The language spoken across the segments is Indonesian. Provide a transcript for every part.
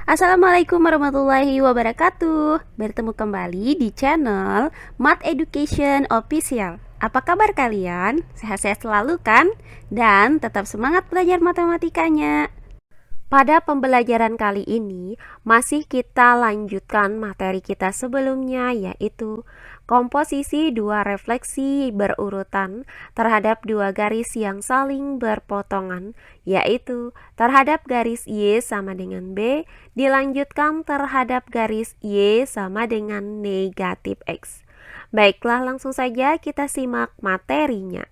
Assalamualaikum warahmatullahi wabarakatuh. Bertemu kembali di channel Math Education Official. Apa kabar kalian? Sehat-sehat selalu kan? Dan tetap semangat belajar matematikanya. Pada pembelajaran kali ini masih kita lanjutkan materi kita sebelumnya, yaitu komposisi dua refleksi berurutan terhadap dua garis yang saling berpotongan, yaitu terhadap garis Y sama dengan B dilanjutkan terhadap garis Y sama dengan negatif X. Baiklah, langsung saja kita simak materinya.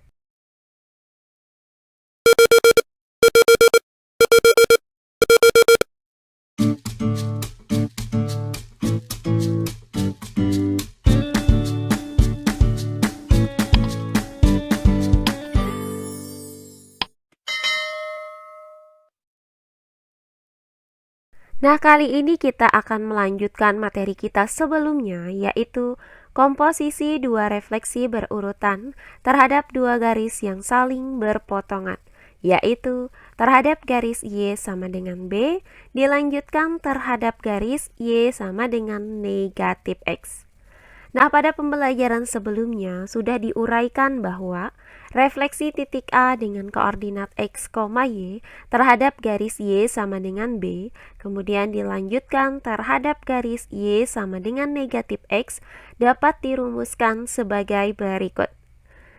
Nah, kali ini kita akan melanjutkan materi kita sebelumnya, yaitu komposisi dua refleksi berurutan terhadap dua garis yang saling berpotongan, yaitu terhadap garis Y sama dengan B dilanjutkan terhadap garis Y sama dengan negatif X. Nah, pada pembelajaran sebelumnya sudah diuraikan bahwa refleksi titik A dengan koordinat X, Y terhadap garis Y sama dengan B, kemudian dilanjutkan terhadap garis Y sama dengan negatif X dapat dirumuskan sebagai berikut.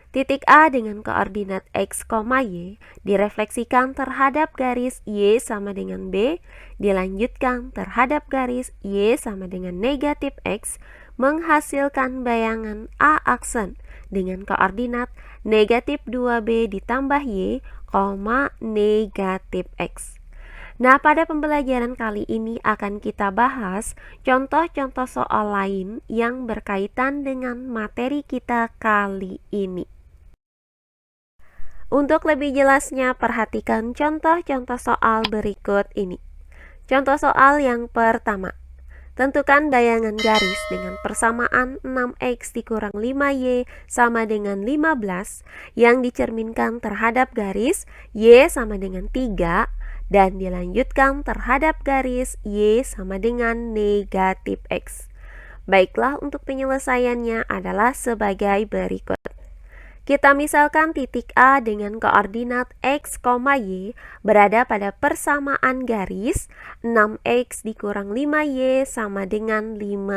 Titik A dengan koordinat X, Y direfleksikan terhadap garis Y sama dengan B, dilanjutkan terhadap garis Y sama dengan negatif X, menghasilkan bayangan A aksen dengan koordinat negatif 2B ditambah Y, negatif X. Nah, pada pembelajaran kali ini akan kita bahas contoh-contoh soal lain yang berkaitan dengan materi kita kali ini. Untuk lebih jelasnya, perhatikan contoh-contoh soal berikut ini. Contoh soal yang pertama. Tentukan bayangan garis dengan persamaan 6x dikurang 5y sama dengan 15 yang dicerminkan terhadap garis y sama dengan 3 dan dilanjutkan terhadap garis y sama dengan negatif x. Baiklah, untuk penyelesaiannya adalah sebagai berikut. Kita misalkan titik A dengan koordinat X, Y berada pada persamaan garis 6X dikurang 5Y sama dengan 15.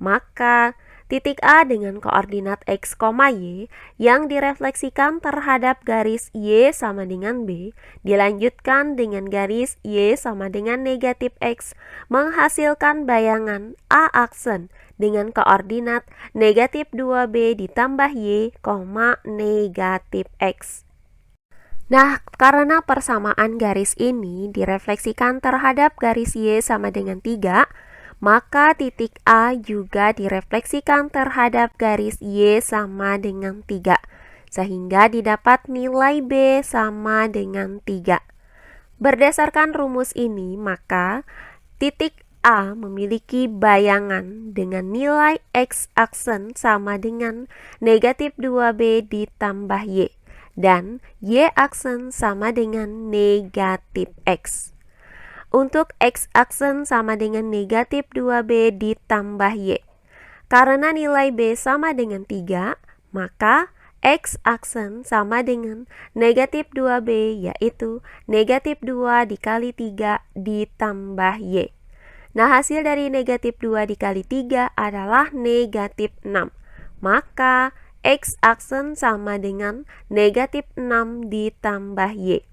Maka titik A dengan koordinat X, Y yang direfleksikan terhadap garis Y sama dengan B dilanjutkan dengan garis Y sama dengan negatif X menghasilkan bayangan A aksen dengan koordinat negatif 2B ditambah Y, negatif X. Nah, karena persamaan garis ini direfleksikan terhadap garis Y sama dengan 3, maka titik A juga direfleksikan terhadap garis Y sama dengan 3, sehingga didapat nilai B sama dengan 3. Berdasarkan rumus ini, maka titik A memiliki bayangan dengan nilai X aksen sama dengan negatif 2B ditambah Y dan Y aksen sama dengan negatif X. Untuk X aksen sama dengan negatif 2B ditambah Y. Karena nilai B sama dengan 3, maka X aksen sama dengan negatif 2B, yaitu negatif 2 dikali 3 ditambah Y. Nah, hasil dari negatif 2 dikali 3 adalah negatif 6. Maka X aksen sama dengan negatif 6 ditambah Y.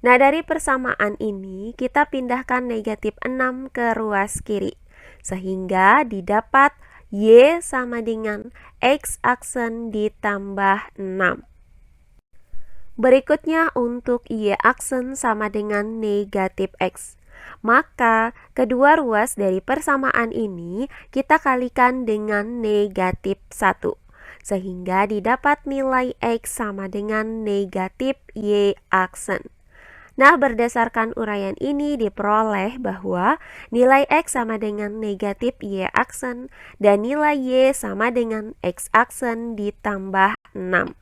Nah, dari persamaan ini kita pindahkan negatif 6 ke ruas kiri, sehingga didapat Y sama dengan X aksen ditambah 6. Berikutnya untuk Y aksen sama dengan negatif X. Maka kedua ruas dari persamaan ini kita kalikan dengan negatif 1, sehingga didapat nilai X sama dengan negatif Y aksen. Nah, berdasarkan uraian ini diperoleh bahwa nilai X sama dengan negatif Y aksen dan nilai Y sama dengan X aksen ditambah 6.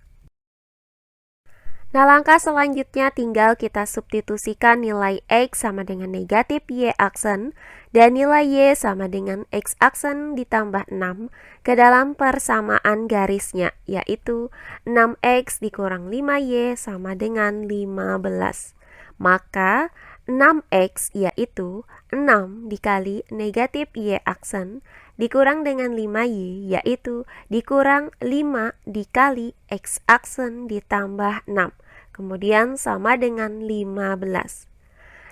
Nah, langkah selanjutnya tinggal kita substitusikan nilai X sama dengan negatif Y aksen dan nilai Y sama dengan X aksen ditambah 6 ke dalam persamaan garisnya, yaitu 6X dikurang 5Y sama dengan 15. Maka 6X yaitu 6 dikali negatif Y aksen dikurang dengan 5Y yaitu dikurang 5 dikali X aksen ditambah 6. Kemudian sama dengan 15.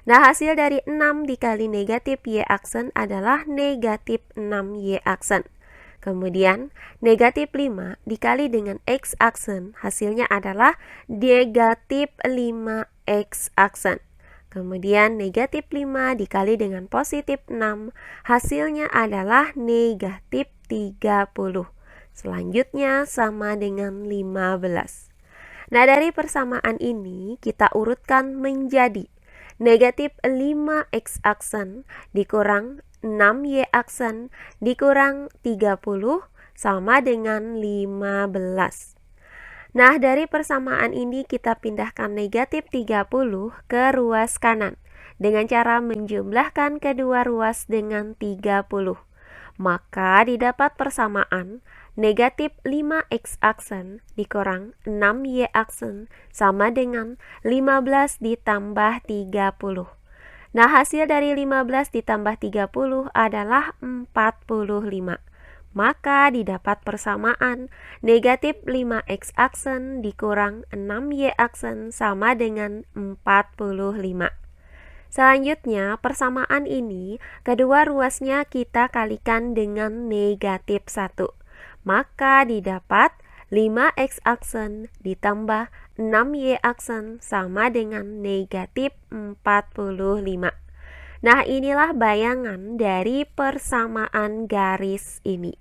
Nah, hasil dari 6 dikali negatif Y aksen adalah negatif 6Y aksen. Kemudian, negatif 5 dikali dengan X aksen, hasilnya adalah negatif 5X aksen. Kemudian, negatif 5 dikali dengan positif 6, hasilnya adalah negatif 30. Selanjutnya, sama dengan 15. Nah, dari persamaan ini kita urutkan menjadi negatif 5X aksen dikurang 6Y aksen dikurang 30 sama dengan 15. Nah, dari persamaan ini kita pindahkan negatif 30 ke ruas kanan dengan cara menjumlahkan kedua ruas dengan 30. Maka didapat persamaan negatif 5X aksen dikurang 6Y aksen sama dengan 15 ditambah 30. Nah, hasil dari 15 ditambah 30 adalah 45. Maka didapat persamaan negatif 5X aksen dikurang 6Y aksen sama dengan 45. Selanjutnya, persamaan ini kedua ruasnya kita kalikan dengan negatif 1. Maka didapat 5X aksen ditambah 6Y aksen sama dengan negatif 45. Nah, inilah bayangan dari persamaan garis ini.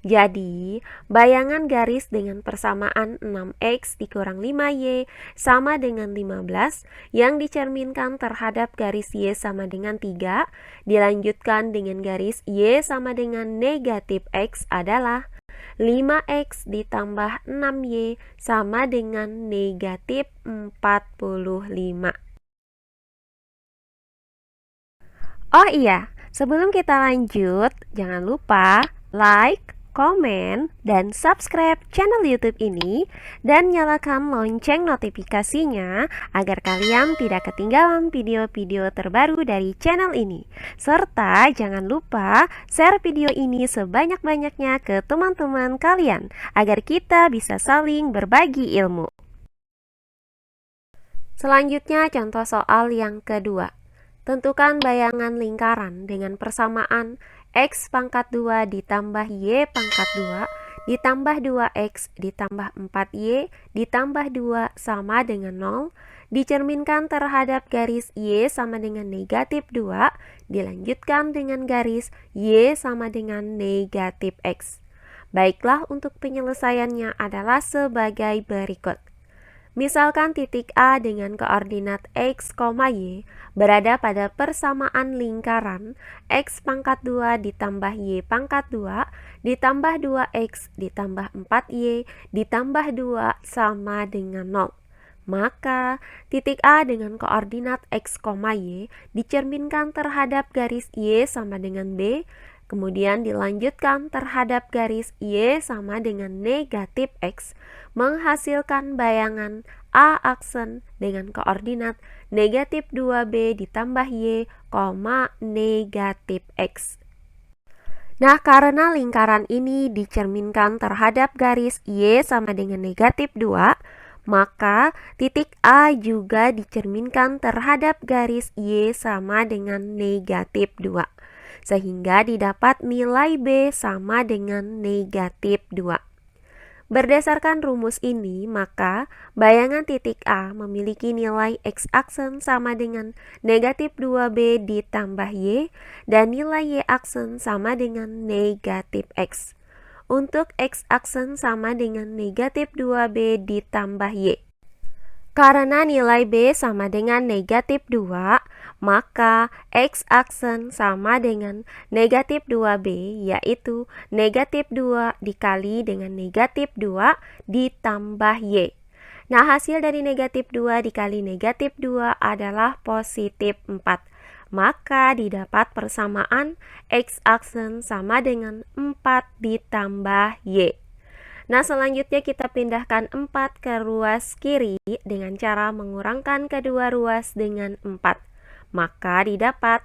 Jadi, bayangan garis dengan persamaan 6X dikurang 5Y sama dengan 15 yang dicerminkan terhadap garis Y sama dengan 3 dilanjutkan dengan garis Y sama dengan negatif X adalah 5X ditambah 6Y sama dengan negatif 45. Oh iya, sebelum kita lanjut, jangan lupa like, komen, dan subscribe channel YouTube ini dan nyalakan lonceng notifikasinya agar kalian tidak ketinggalan video-video terbaru dari channel ini. Serta jangan lupa share video ini sebanyak-banyaknya ke teman-teman kalian agar kita bisa saling berbagi ilmu. Selanjutnya contoh soal yang kedua. Tentukan bayangan lingkaran dengan persamaan X pangkat 2 ditambah Y pangkat 2 ditambah 2X ditambah 4Y ditambah 2 sama dengan 0 dicerminkan terhadap garis Y sama dengan negatif 2 dilanjutkan dengan garis Y sama dengan negatif X. Baiklah, untuk penyelesaiannya adalah sebagai berikut. Misalkan titik A dengan koordinat X, Y berada pada persamaan lingkaran X pangkat 2 ditambah Y pangkat 2 ditambah 2X ditambah 4Y ditambah 2 sama dengan 0. Maka titik A dengan koordinat X, Y dicerminkan terhadap garis Y sama dengan B, kemudian dilanjutkan terhadap garis Y sama dengan negatif X, menghasilkan bayangan A aksen dengan koordinat negatif 2B ditambah Y, negatif X. Nah, karena lingkaran ini dicerminkan terhadap garis Y sama dengan negatif 2, maka titik A juga dicerminkan terhadap garis Y sama dengan negatif 2. Sehingga didapat nilai B sama dengan negatif 2. Berdasarkan rumus ini, maka bayangan titik A memiliki nilai X aksen sama dengan negatif 2B ditambah Y dan nilai Y aksen sama dengan negatif X. Untuk X aksen sama dengan negatif 2B ditambah Y. Karena nilai B sama dengan negatif 2, maka X aksen sama dengan negatif 2B, yaitu negatif 2 dikali dengan negatif 2 ditambah Y. Nah, hasil dari negatif 2 dikali negatif 2 adalah positif 4. Maka didapat persamaan X aksen sama dengan 4 ditambah Y. Nah, selanjutnya kita pindahkan 4 ke ruas kiri dengan cara mengurangkan kedua ruas dengan 4. Maka didapat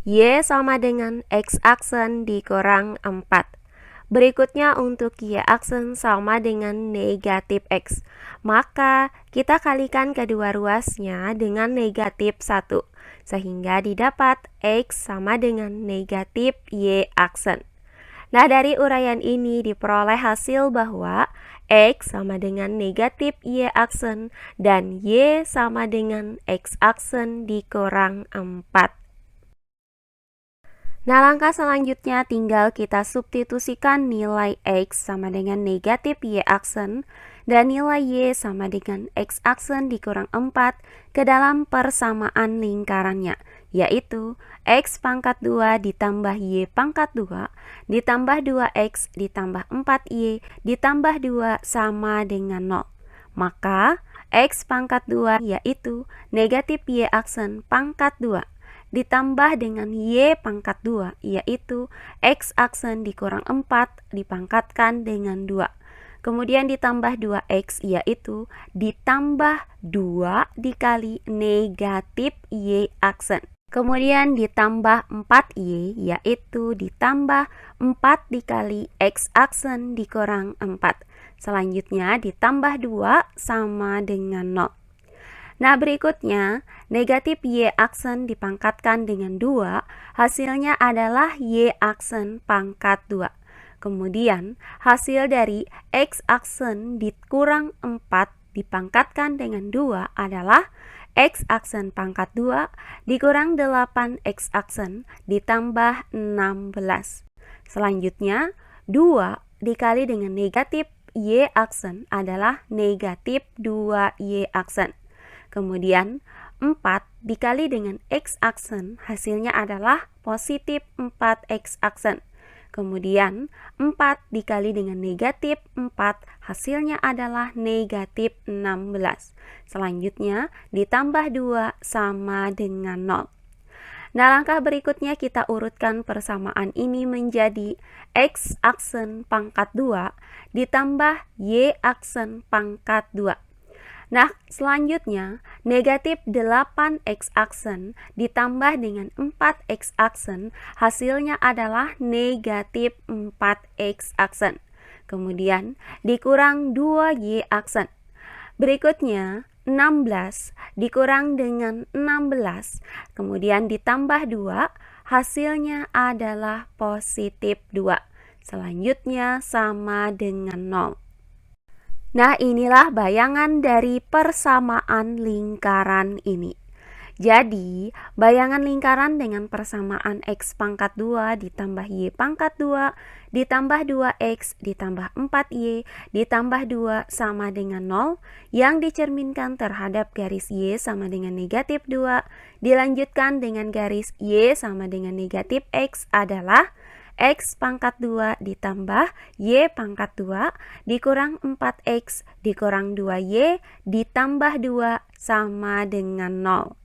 Y sama dengan X aksen dikurang 4. Berikutnya untuk Y aksen sama dengan negatif X. Maka kita kalikan kedua ruasnya dengan negatif 1. Sehingga didapat X sama dengan negatif Y aksen. Nah, dari uraian ini diperoleh hasil bahwa X sama dengan negatif Y aksen dan Y sama dengan X aksen dikurang 4. Nah, langkah selanjutnya tinggal kita substitusikan nilai X sama dengan negatif Y aksen dan nilai Y sama dengan X aksen dikurang 4 ke dalam persamaan lingkarannya, yaitu X pangkat 2 ditambah Y pangkat 2 ditambah 2X ditambah 4Y ditambah 2 sama dengan 0. Maka X pangkat 2 yaitu negatif Y aksen pangkat 2 ditambah dengan Y pangkat 2 yaitu X aksen dikurang 4 dipangkatkan dengan 2. Kemudian ditambah 2X yaitu ditambah 2 dikali negatif Y aksen. Kemudian ditambah 4Y yaitu ditambah 4 dikali X aksen dikurang 4. Selanjutnya ditambah 2 sama dengan 0. Nah, berikutnya negatif Y aksen dipangkatkan dengan 2, hasilnya adalah Y aksen pangkat 2. Kemudian hasil dari X aksen dikurang 4 dipangkatkan dengan 2 adalah X aksen pangkat 2 dikurang 8X aksen ditambah 16. Selanjutnya 2 dikali dengan negatif Y aksen adalah negatif 2Y aksen. Kemudian 4 dikali dengan X aksen hasilnya adalah positif 4X aksen. Kemudian 4 dikali dengan negatif 4 hasilnya adalah negatif 16. Selanjutnya ditambah 2 sama dengan 0. Nah, langkah berikutnya kita urutkan persamaan ini menjadi X aksen pangkat 2 ditambah Y aksen pangkat 2. Nah, selanjutnya negatif 8X aksen ditambah dengan 4X aksen hasilnya adalah negatif 4X aksen. Kemudian dikurang 2Y aksen. Berikutnya 16 dikurang dengan 16, kemudian ditambah 2, hasilnya adalah positif 2. Selanjutnya sama dengan 0. Nah, inilah bayangan dari persamaan lingkaran ini. Jadi, bayangan lingkaran dengan persamaan X pangkat 2 ditambah Y pangkat 2 ditambah 2X ditambah 4Y ditambah 2 sama dengan 0 yang dicerminkan terhadap garis Y sama dengan negatif 2 dilanjutkan dengan garis Y sama dengan negatif X adalah X pangkat 2 ditambah Y pangkat 2 dikurang 4X dikurang 2Y ditambah 2 sama dengan 0.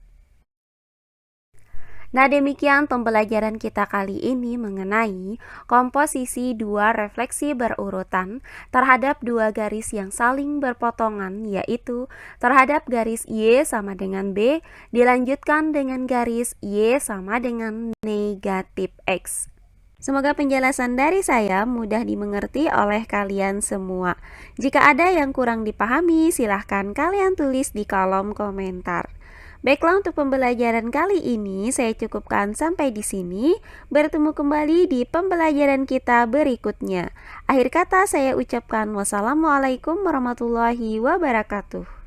Nah, demikian pembelajaran kita kali ini mengenai komposisi dua refleksi berurutan terhadap dua garis yang saling berpotongan, yaitu terhadap garis Y sama dengan B dilanjutkan dengan garis Y sama dengan negatif X. Semoga penjelasan dari saya mudah dimengerti oleh kalian semua. Jika ada yang kurang dipahami, silahkan kalian tulis di kolom komentar. Baiklah, untuk pembelajaran kali ini saya cukupkan sampai di sini. Bertemu kembali di pembelajaran kita berikutnya. Akhir kata saya ucapkan wassalamualaikum warahmatullahi wabarakatuh.